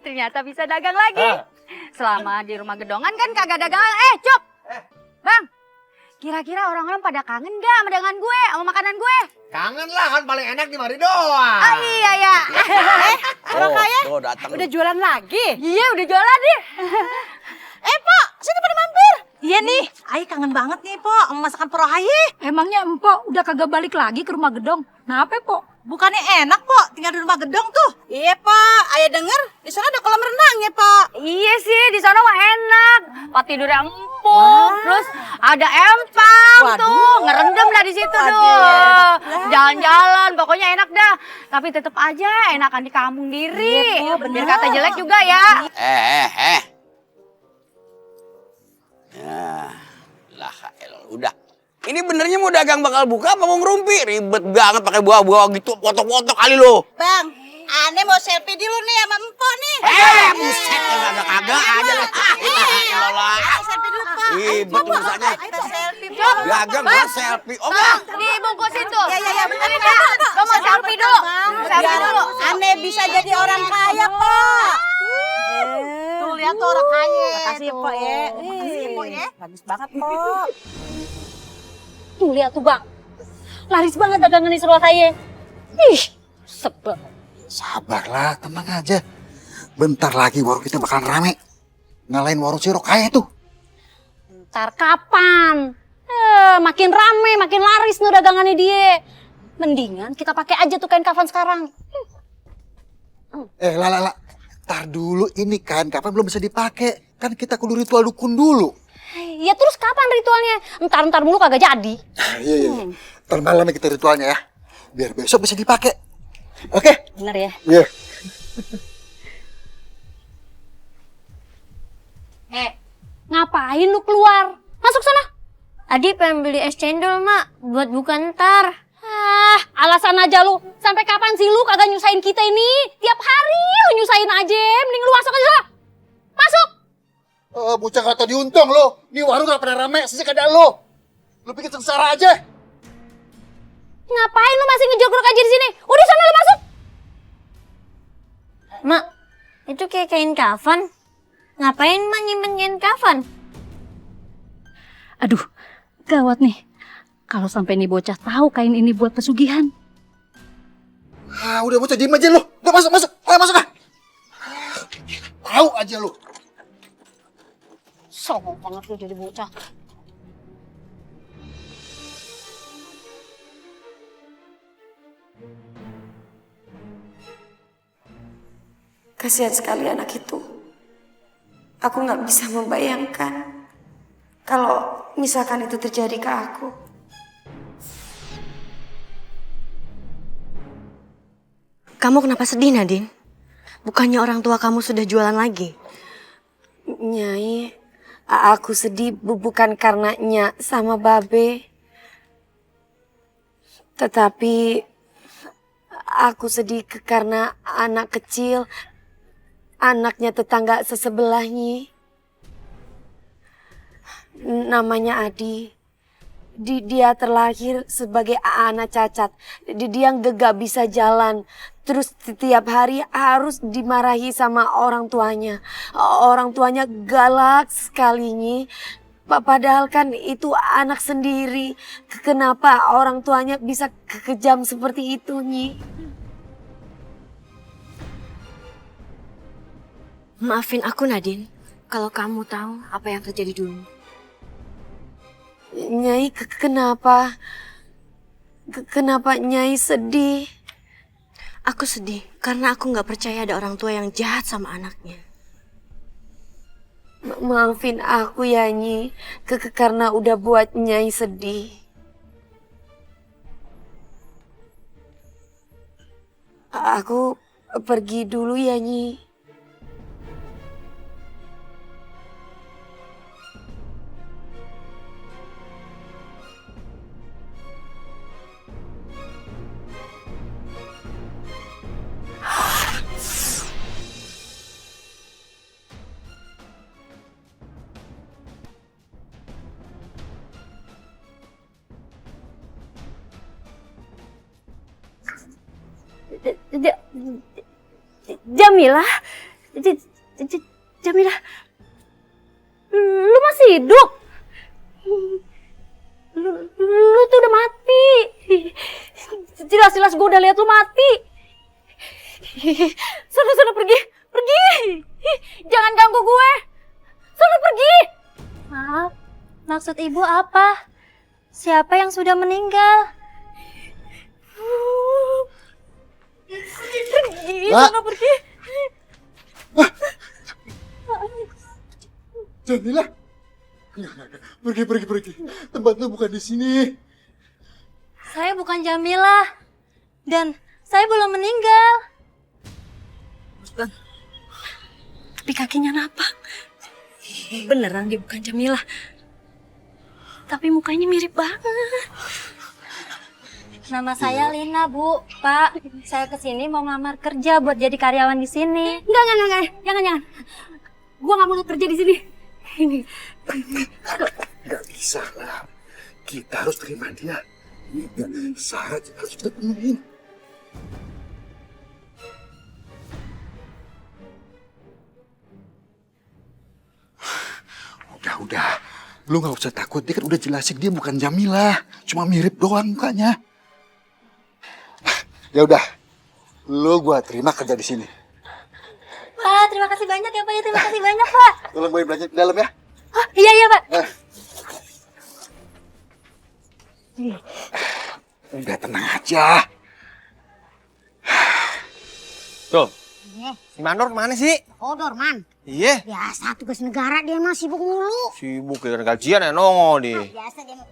Speaker 13: Ternyata bisa dagang lagi. Selama di rumah gedongan kan kagak dagangan. Cup! Bang, kira-kira orang-orang pada kangen gak sama dagangan gue, sama makanan gue?
Speaker 4: Kangen lah, kan paling enak di mari doang.
Speaker 13: Ah iya ya. Orang kaya udah jualan lagi? Iya udah jualan nih. Pok, sini pada mampir. Iya nih, Ayi kangen banget nih Pok, sama masakan Poro Ayi. Emangnya Empok udah kagak balik lagi ke rumah gedong? Kenapa Pok? Bukannya enak Pok, tinggal di rumah gedong tuh. Iya Pak, Ayah denger di sana ada kolam renangnya Pak. Iya sih, di sana mah enak. Pak tidurnya empuk, terus ada empang tuh, ngerendam dah di situ tuh. Jalan-jalan, pokoknya enak dah. Tapi tetep aja enakan di kampung diri. Biar kata jelek juga ya.
Speaker 11: Ya, lah udah. Ini benernya mau dagang bakal buka apa mau ngerumpi? Ribet banget pakai buah-buah gitu, foto-foto kali lo.
Speaker 13: Bang, Ane mau selfie dulu nih sama Empok nih.
Speaker 11: Buset ya kagak aja lu.
Speaker 13: Selfie dulu Pak.
Speaker 11: Ribet urusannya.
Speaker 13: Selfie
Speaker 11: Dagang gua selfie. Oh, Bang.
Speaker 13: Dibungkusin tuh. Ya, benerin ya. Lo mau selfie dulu. Selfie dulu. Ane bisa jadi orang kaya, Pak. Tuh, lihat tuh orang kaya. Makasih ya, Pak ya. Makasih ya, Pak ya. Bagus banget, Pak. Tuh, lihat tuh, Bang. Laris banget dagangan di Surabaya. Ih, sebel.
Speaker 16: Sabarlah, tenang aja. Bentar lagi warung kita bakal rame. Ngalahin warung si Rokaya tuh.
Speaker 13: Ntar kapan? Makin rame, makin laris nih dagangannya dia. Mendingan kita pakai aja tuh kain kafan sekarang.
Speaker 16: Ntar dulu ini kain kafan belum bisa dipakai. Kan kita kudu ritual dukun dulu.
Speaker 3: Ya terus kapan ritualnya? Ntar mulu kagak jadi.
Speaker 16: Iya. Ntar malam kita ritualnya ya. Biar besok bisa dipakai. Oke?
Speaker 3: Bener ya?
Speaker 16: Iya.
Speaker 3: Ngapain lu keluar? Masuk sana.
Speaker 9: Adi pengen beli es cendol, Mak, buat buka ntar.
Speaker 3: Alasan aja lu. Sampai kapan sih lu kagak nyusahin kita ini? Tiap hari lu nyusahin aja. Mending lu masuk aja sana. Masuk.
Speaker 16: Bocah gak tau diuntung lo. Ini warung gak pernah rame sejak ada lo. Lu bikin sengsara aja.
Speaker 3: Ngapain lu masih ngejogrok aja di sini? Udah sana lu masuk.
Speaker 9: Mak, itu kayak kain kafan. Ngapain Mak nyimpen kain kafan?
Speaker 3: Aduh, gawat nih. Kalau sampai nih bocah tahu kain ini buat pesugihan.
Speaker 16: Udah bocah diem aja lo. Udah masuk. Ayo masuk ah. Tahu aja lo.
Speaker 3: Songong banget lu jadi bocah.
Speaker 1: Kasihan sekali anak itu. Aku nggak bisa membayangkan kalau misalkan itu terjadi ke aku. Kamu kenapa sedih, Nadine? Bukannya orang tua kamu sudah jualan lagi? Nyai, aku sedih bukan karena Nya sama Babe. Tetapi aku sedih karena anak kecil, anaknya tetangga sesebelahnya. Namanya Adi. Dia terlahir sebagai anak cacat. Dia gak bisa jalan. Terus setiap hari harus dimarahi sama orang tuanya. Orang tuanya galak sekali. Padahal kan itu anak sendiri. Kenapa orang tuanya bisa kejam seperti itu, Nyi? Maafin aku, Nadine. Kalau kamu tahu apa yang terjadi dulu. Nyai, kenapa? Kenapa Nyai sedih? Aku sedih karena aku gak percaya ada orang tua yang jahat sama anaknya. Maafin aku ya, Nyi. Karena udah buat Nyai sedih. Aku pergi dulu ya, Nyi. Jamilah, Jamilah, lu masih hidup? Lu tuh udah mati. Jelas-jelas gue udah lihat lu mati. Sana pergi. Jangan ganggu gue. Sana pergi.
Speaker 9: Maaf, maksud ibu apa? Siapa yang sudah meninggal? Pergi, sana pergi.
Speaker 16: Jamilah. Pergi. Tempat lu bukan di sini.
Speaker 9: Saya bukan Jamilah. Dan saya belum meninggal.
Speaker 1: Tapi kakinya napak. Beneran dia bukan Jamilah. Tapi mukanya mirip banget.
Speaker 9: Nama saya Lina, Bu. Pak, saya kesini mau ngelamar kerja buat jadi karyawan di sini.
Speaker 3: Enggak. Jangan. Gua nggak mau kerja di sini.
Speaker 16: Nggak bisa lah. Kita harus terima dia. Syarat harus kita penuhin. Udah. Lu nggak usah takut. Dia kan udah jelasin dia bukan Jamilah. Cuma mirip doang mukanya. Ya udah, lu gua terima kerja di sini.
Speaker 9: Pak, terima kasih banyak ya Pak. Terima kasih banyak Pak.
Speaker 16: Tolong bawa belanja di dalam ya.
Speaker 9: Oh, iya Pak.
Speaker 16: Udah tenang aja.
Speaker 2: Tuh,
Speaker 14: Si Mandor kemana sih?
Speaker 5: Oh, Dorman.
Speaker 14: Iya.
Speaker 5: Biasa tugas negara dia mah sibuk mulu.
Speaker 14: Sibuk ya gajian ya nongol deh.
Speaker 5: Biasa dia.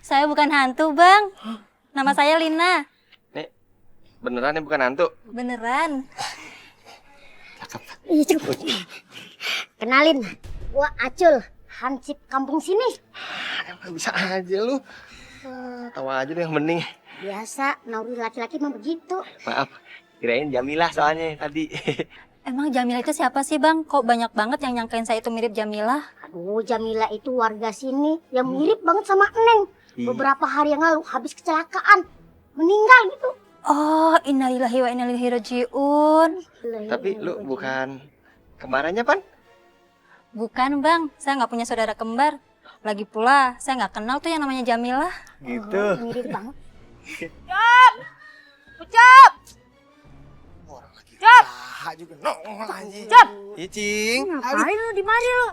Speaker 3: Saya bukan hantu, Bang. Nama saya Lina.
Speaker 14: Nih, beneran ini bukan hantu?
Speaker 3: Beneran.
Speaker 5: Iya, cukup. Kenalin, gua Acul, hansip kampung sini.
Speaker 14: Bisa aja lu. Tahu aja deh yang bening.
Speaker 5: Biasa, nauri laki-laki mah begitu.
Speaker 14: Maaf, kirain Jamilah soalnya tadi.
Speaker 3: Emang Jamila itu siapa sih, Bang? Kok banyak banget yang nyangkain saya itu mirip Jamila?
Speaker 5: Aduh, Jamila itu warga sini yang mirip banget sama Neng. Beberapa hari yang lalu habis kecelakaan. Meninggal gitu.
Speaker 3: Oh, innalillahi wa inna ilaihi raji'un.
Speaker 14: Tapi lu bukan kembarannya, Pan?
Speaker 3: Bukan, Bang. Saya nggak punya saudara kembar. Lagi pula, saya nggak kenal tuh yang namanya Jamila.
Speaker 14: Gitu.
Speaker 5: Mirip banget.
Speaker 13: Ucap! Ucap! Ucap!
Speaker 14: Juga nongol aja.
Speaker 13: Ucap!
Speaker 14: Iya, Cing.
Speaker 13: Ngapain lu di mari lu?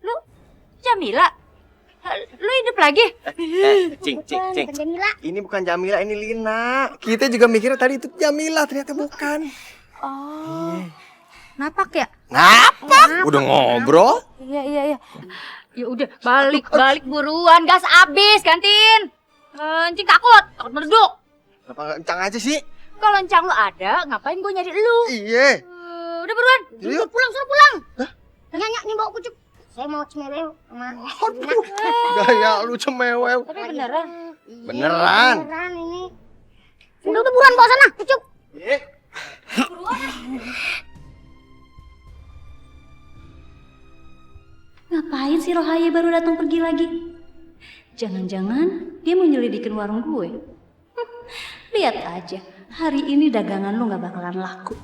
Speaker 13: Lu Jamila? Lu hidup lagi?
Speaker 14: Cing.
Speaker 5: Bukan Jamila.
Speaker 14: Ini bukan Jamila, ini Lina. Kita juga mikirnya tadi itu Jamila, ternyata bukan.
Speaker 3: Oh. Napak ya?
Speaker 14: Napak? Udah ngobrol?
Speaker 13: Iya. Ya udah, balik buruan, gas abis, kantin. Encing takut meleduk.
Speaker 14: Kenapa nggak kencang aja sih?
Speaker 13: Kalau encang lu ada, ngapain gue nyari lu?
Speaker 14: Iya.
Speaker 13: Udah buruan,
Speaker 14: Yuk.
Speaker 5: Suruh pulang. Nyanyi nih bawa kucuk. Saya mau cemewew sama
Speaker 14: Gaya lu cemewew.
Speaker 13: Tapi beneran.
Speaker 14: Beneran.
Speaker 5: Beneran ini. Udah buruan bawa sana, kucuk.
Speaker 3: Ngapain si Rohaye baru datang pergi lagi? Jangan-jangan dia mau nyelidikin warung gue. Lihat aja, hari ini dagangan lu gak bakalan laku.